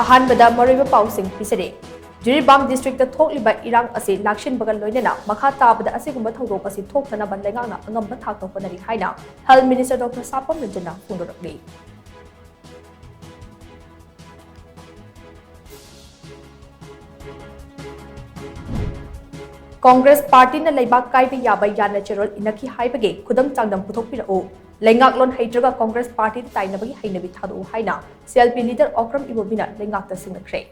अहानबदा मरुइबा पाउसिंग पिसरे Jiribam district थोकलिबा इरांग असे लाक्शिन बगल लोइनेना मखा ताबदा असिगुम्बा थौदोक असे थोकतना बलेगांगना अंगम्बा थाक्तो honorary हाइना health minister doctor Sapam Ranjana फोंदोरकले Congress party ने लेबाक कायबे याबा याना चेरोल इनकी हाइबगे खुदम चांगदम पुथोकपिरओ लेंगाकलोन हैद्रगा कांग्रेस पार्टी ताइनबगी हैनबी थादो हाइना सीएलपी लीडर ओक्रम इबोबिना लेंगाकता सिंगख्रे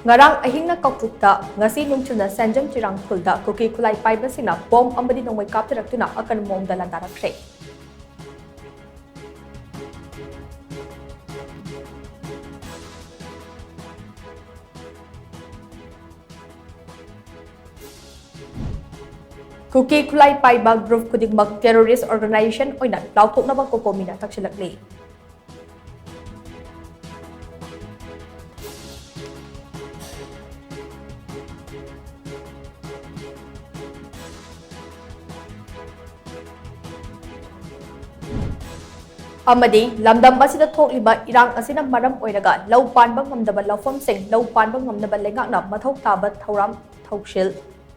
ngarang ahingna kauktukta ngasi nungchuna sanjam chirang khulda kuki khulai paibasina bom ambadi nongmai kaptiraktuna akan momda landarakre kuki khulai paiba group khudingmak terrorist organization oina lauthoknaba kokomina taksilakle amadi lamdam asida thokliba irang asina maram oiraga lau panba ngamdaba laufam sing lau panba ngamnaba lengakna mathau taba thauram thaushil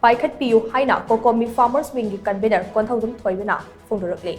paikhat piu haina kokomi farmers wing gi convener konthaudum thoibena phongdorakle